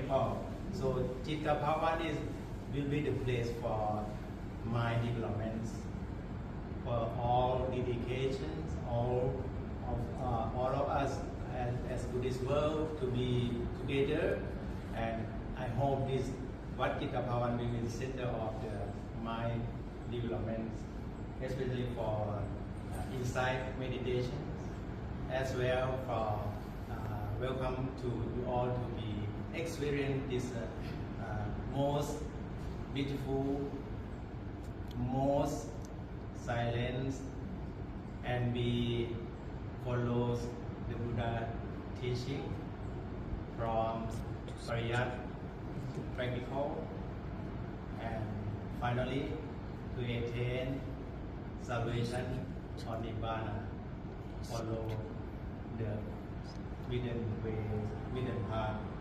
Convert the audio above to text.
temple. So Chitta Bhavan will be the place for mind development, for all dedications, all of us as Buddhist world to be together, and I hope this Wat Chitta Bhavan will be the center of the mind development, especially for insight meditations, as well for welcome to you all to be experience this most beautiful, most silence, and we follows the Buddha teaching from Pariyat to practical, and finally to attain salvation or Nibbana, follow the hidden way, hidden path